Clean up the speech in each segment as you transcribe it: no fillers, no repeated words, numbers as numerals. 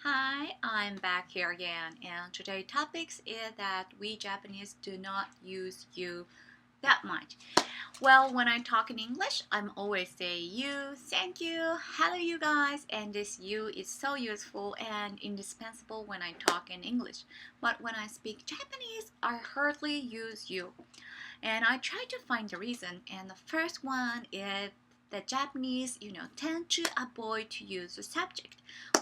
Hi, I'm back here again, and today's topics is that we Japanese do not use you that much. Well, when I talk in English, I'm always say you, thank you, hello you guys, and this you is so useful and indispensable when I talk in English. But when I speak Japanese, I hardly use you. And I try to find the reason, and the first one is the Japanese, tend to avoid to use the subject.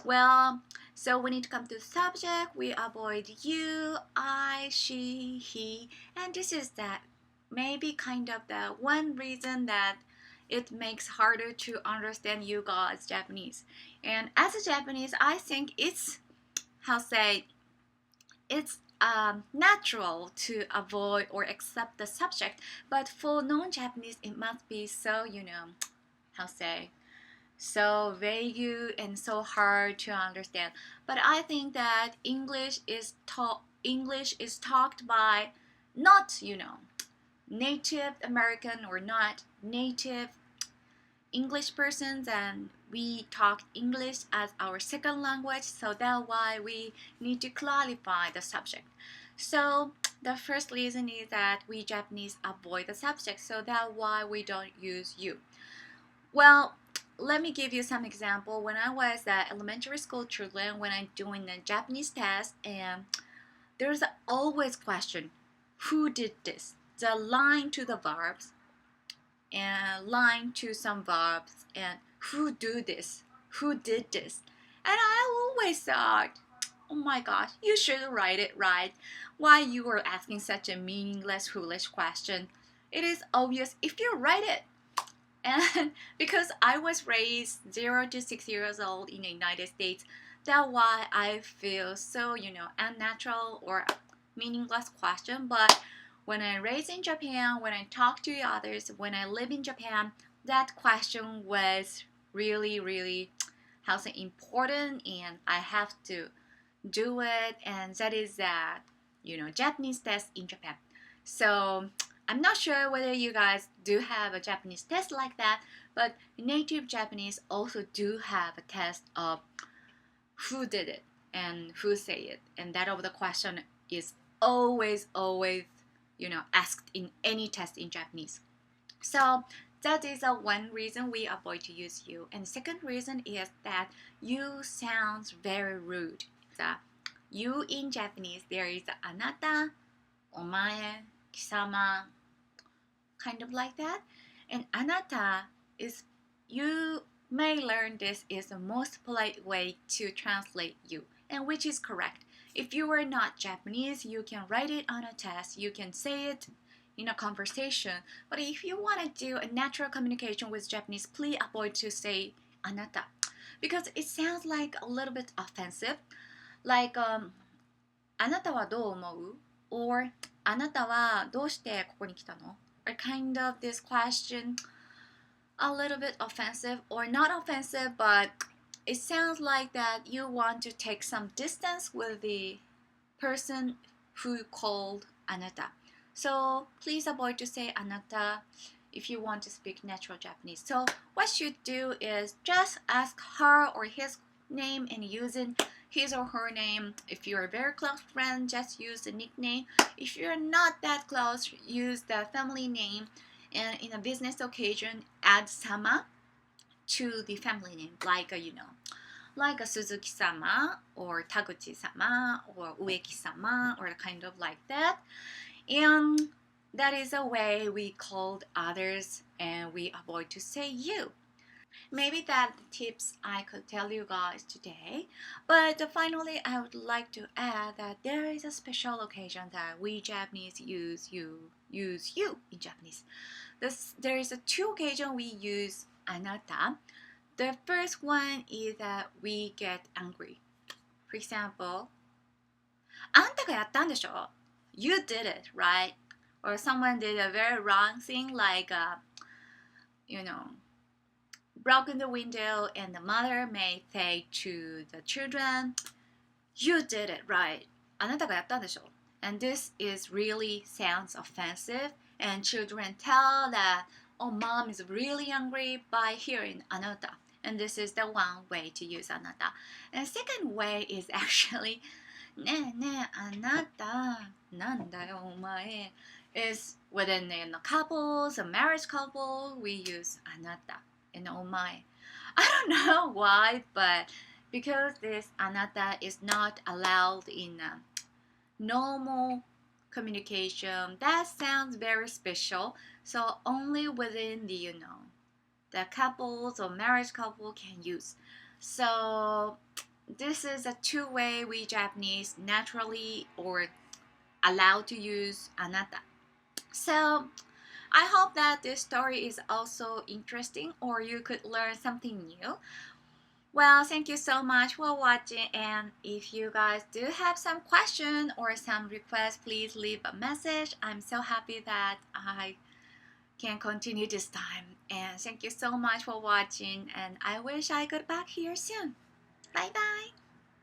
Well, so when it comes to subject, we avoid you, I, she, he, and this is that maybe kind of the one reason that it makes harder to understand you guys Japanese. And as a Japanese, I think it's how say it's natural to avoid or accept the subject, but for non-Japanese, it must be so how say so vague and so hard to understand. But I think that English is talked by not Native American or not native English persons, and we talk English as our second language, so that's why we need to clarify the subject. So the first reason is that we Japanese avoid the subject, so that's why we don't use you. Well, let me give you some example. When I was at elementary school children, when I'm doing the Japanese test, and there's always question, who did this? The line to the verbs and line to some verbs and who do this, who did this. And I always thought, oh my gosh, you should write it right. Why you are asking such a meaningless foolish question? It is obvious if you write it. And because I was raised 0 to 6 years old in the United States, that's why I feel so unnatural or meaningless question. But when I raised in Japan, when I talk to others, when I live in Japan, that question was really how say important, and I have to do it, and that is that Japanese test in Japan. So I'm not sure whether you guys do have a Japanese test like that, but native Japanese also do have a test of who did it and who say it, and that of the question is always asked in any test in Japanese. So that is one reason we avoid to use you. And the second reason is that you sounds very rude. The you in Japanese, there is anata, omae, kisama, kind of like that. And anata is, you may learn this is the most polite way to translate you, and which is correct. If you are not Japanese, you can write it on a test, you can say it in a conversation. But if you want to do a natural communication with Japanese, please avoid to say anata, because it sounds like a little bit offensive. Like あなたはどう思う or あなたはどうしてここに来たの or kind of this question a little bit offensive, or not offensive, but it sounds like that you want to take some distance with the person who called あなた. So please avoid to say あなた if you want to speak natural Japanese. So what you do is just ask her or his name and using his or her name. If you're a very close friend, just use the nickname. If you're not that close, use the family name. And in a business occasion, add sama to the family name, like like a Suzuki-sama or Taguchi-sama or Ueki-sama or kind of like that. And that is a way we called others, and we avoid to say you. Maybe that the tips I could tell you guys today. But finally, I would like to add that there is a special occasion that we Japanese use you in Japanese. There is a two occasion we use anata. The first one is that we get angry. For example, あんたがやったんでしょ? You did it, right? Or someone did a very wrong thing, like broken the window, and the mother may say to the children, you did it, right? あなたがやったんでしょ? And this is really sounds offensive, and children tell that, oh, mom is really angry by hearing あなた. And this is the one way to use あなた. And the second way is actually ねえねえあなたなんだよお前 is within couples, a marriage couple, we use あなた and お前. I don't know why, but because this あなた is not allowed in normal communication, that sounds very special. So only within the the couples or marriage couple can use. So this is a two-way we Japanese naturally or allowed to use あなた. So I hope that this story is also interesting or you could learn something new. Well, thank you so much for watching, and if you guys do have some question or some requests, please leave a message. I'm so happy that I can continue this time, and thank you so much for watching, and I wish I got back here soon. Bye bye.